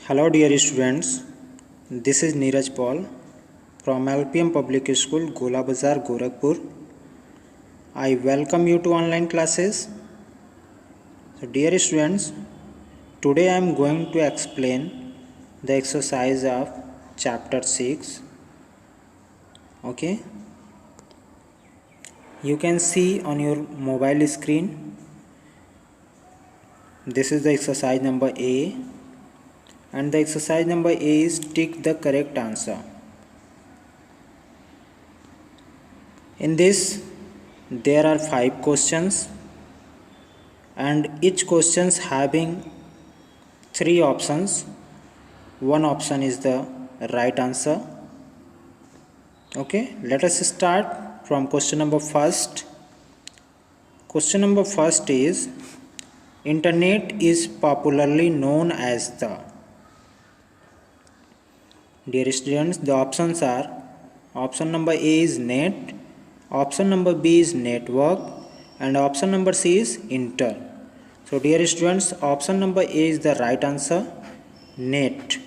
Hello dear students, this is Neeraj Paul from LPM Public School, Gola Bazar, Gorakhpur. I welcome you to online classes. So dear students, today I am going to explain the exercise of chapter 6. Okay, you can see on your mobile screen, this is the exercise number A. And the exercise number A is tick the correct answer. In this, there are 5 questions and each question having 3 options. One option is the right answer. Okay, let us start from question number first. Question number first is Internet is popularly known as the. Dear students, the options are option number A is net, option number B is network, and option number C is inter. So dear students, option number A is the right answer, net.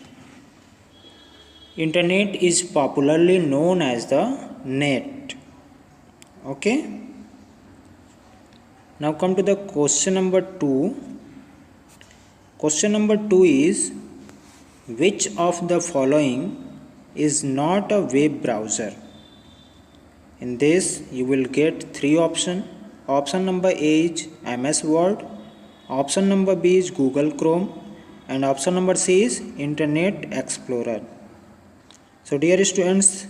Internet is popularly known as the net. Okay. Now come to the question number 2. Question number 2 is which of the following is not a web browser? In this you will get 3 options. Option number A is MS Word, option number B is Google Chrome, and option number C is Internet Explorer. So dear students,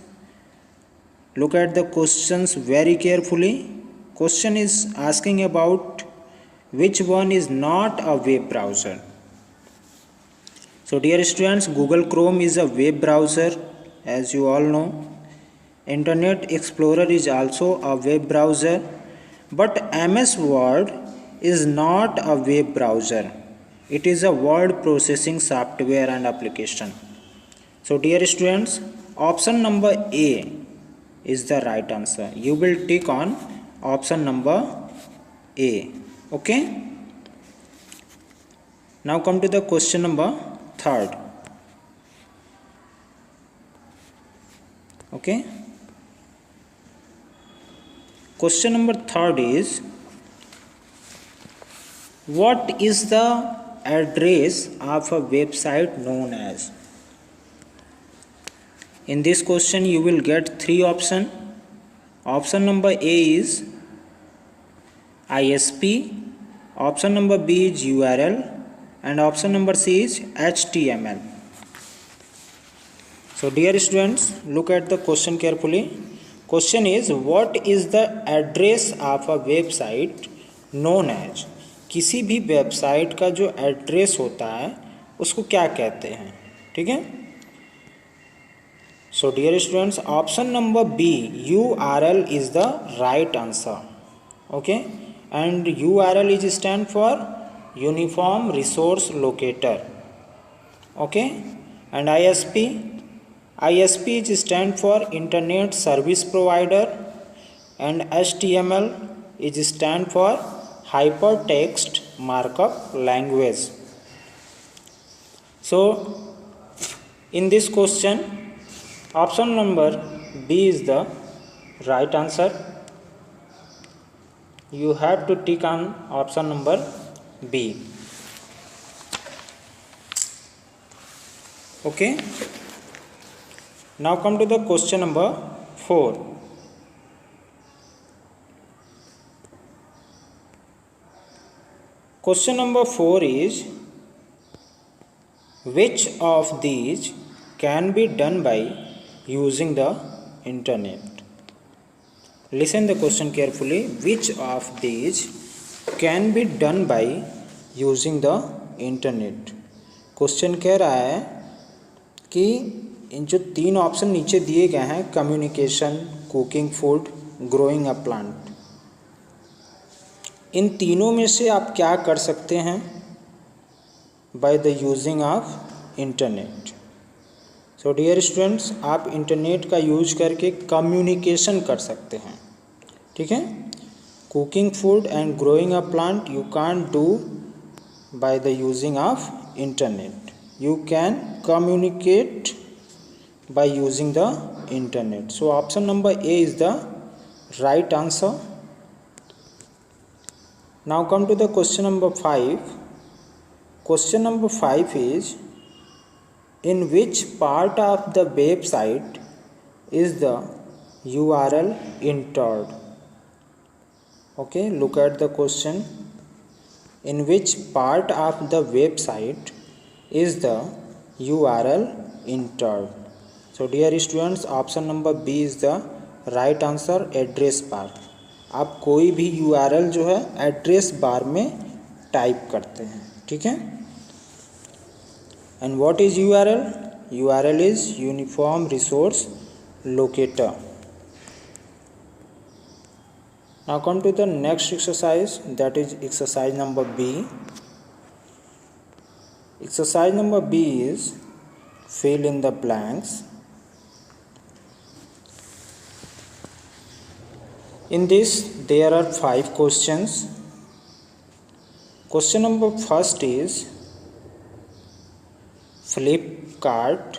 look at the questions very carefully. Question is asking about which one is not a web browser. So dear students, Google Chrome is a web browser, as you all know. Internet Explorer is also a web browser, but MS Word is not a web browser. It is a word processing software and application. So dear students, option number A is the right answer. You will tick on option number A. Okay. Now come to the question number 3rd. Okay. Question number 3rd is what is the address of a website known as? In this question you will get 3 options. Option number A is ISP, option number B is URL, and option number C is HTML. So dear students, look at the question carefully. Question is what is the address of a website known as? किसी भी website का जो address होता है उसको क्या कहते हैं? ठीक है. So dear students, option number B, URL is the right answer. Okay, and URL is stand for Uniform Resource Locator. Okay, and ISP is stand for Internet Service Provider, and HTML is stand for Hypertext Markup Language. So in this question, option number B is the right answer. You have to tick on option number B. Okay. Now come to the question number 4. Question number 4 is which of these can be done by using the internet? Listen the question carefully. Which of these can be done by using the internet? Question कह रहा है कि इन जो 3 option नीचे दिए गए हैं, communication, cooking food, growing a plant, इन तीनों में से आप क्या कर सकते हैं by the using of internet? So dear students, आप इंटरनेट का यूज करके कम्युनिकेशन कर सकते हैं. ठीक है. Cooking food and growing a plant you can't do by the using of internet. you can communicate by using the internet. So option number A is the right answer. Now come to the question number 5. Question number 5 is, in which part of the website is the URL entered? Okay, look at the question. In which part of the website is the URL entered? So dear students, option number B is the right answer, address bar. आप कोई भी URL जो है address bar में type करते हैं, ठीक है. And what is URL? URL is Uniform Resource Locator. Now come to the next exercise, that is exercise number B. Exercise number B is fill in the blanks. In this there are 5 questions. Question number first is Flipkart.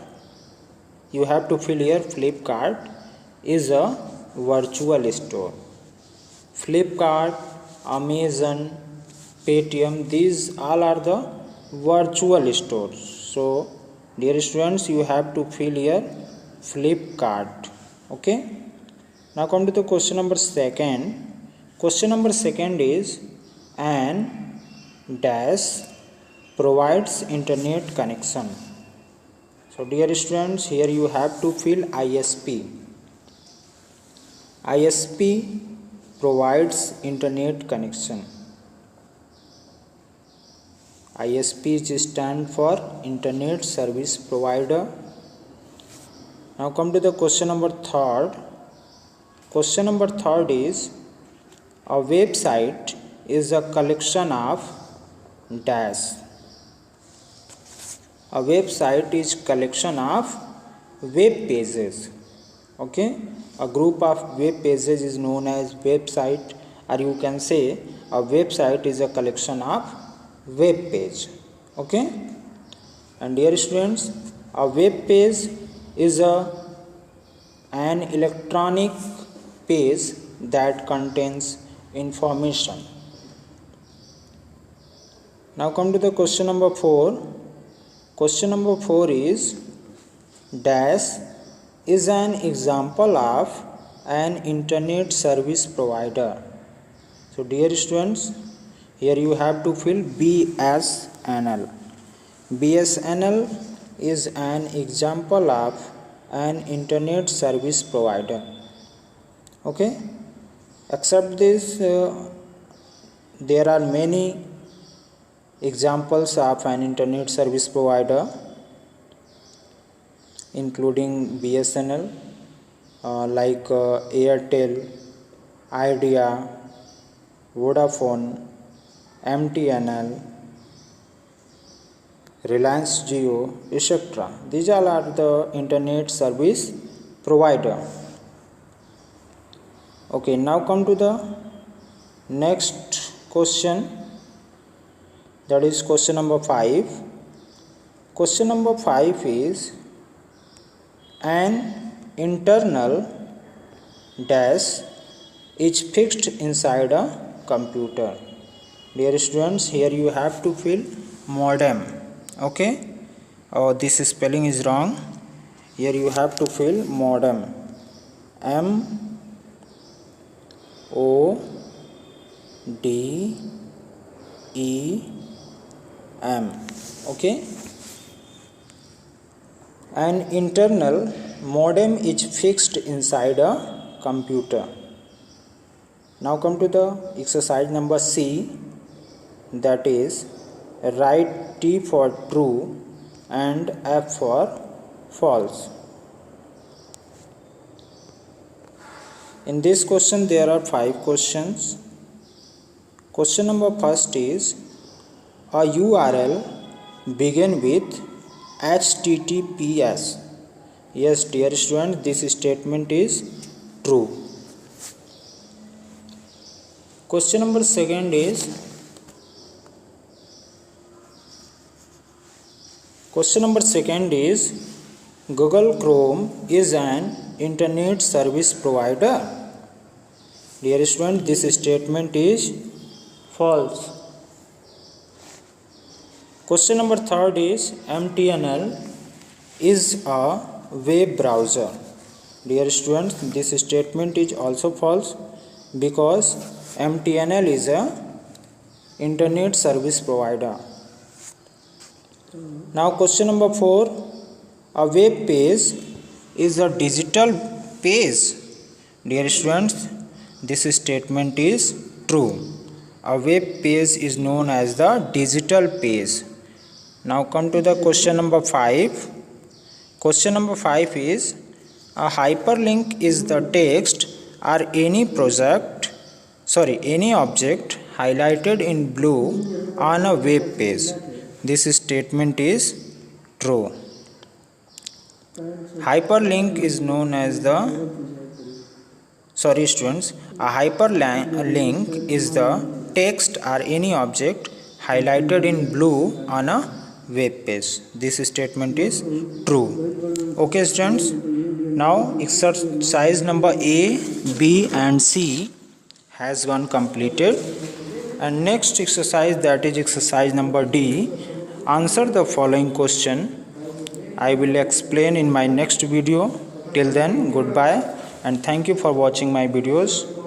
You have to fill here. Flipkart is a virtual store. Flipkart, Amazon, Paytm, these all are the virtual stores. So dear students, you have to fill here Flipkart. Okay. Now come to the question number 2. Question number 2 is, an dash provides internet connection. So dear students, here you have to fill ISP. ISP provides internet connection. ISP stand for Internet Service Provider. Now come to the question number 3. Question number 3 is, a website is a collection of dash. A website is collection of web pages. Okay, a group of web pages is known as website, or you can say a website is a collection of web page. Okay, and dear students, a web page is an electronic page that contains information. Now come to the question number 4. Question number 4 is, dash is an example of an internet service provider. So dear students, here you have to fill BSNL. BSNL is an example of an internet service provider. Okay, except this there are many examples of an internet service provider, including BSNL, like Airtel, Idea, Vodafone, MTNL, Reliance Jio, etc. These all are the internet service provider. Okay, now come to the next question, that is question number 5. Question number 5 is, an internal dash is fixed inside a computer. Dear students, here you have to fill modem. Okay, this spelling is wrong. Here you have to fill modem. MODEM. Okay, an internal modem is fixed inside a computer. Now come to the exercise number C, that is write T for true and F for false. In this question there are 5 questions. Question number first is, a URL begin with HTTPS. Yes, dear students, this statement is true. Question number 2 is, Question number second is Google Chrome is an internet service provider. Dear student, this statement is false. Question number third is MTNL is a web browser. Dear students, this statement is also false because MTNL is a internet service provider. Now question number 4, a web page is a digital page. Dear students, this statement is true. A web page is known as the digital page. Now come to the question number 5. Question number 5 is a hyperlink is the text or any object highlighted in blue on a web page. This statement is true. Hyperlink is known as the a hyperlink is the text or any object highlighted in blue on a web page. This statement is true. Okay students, now exercise number A, B and C has been completed, and next exercise, that is exercise number D. Answer the following question. I will explain in my next video. Till then, goodbye and thank you for watching my videos.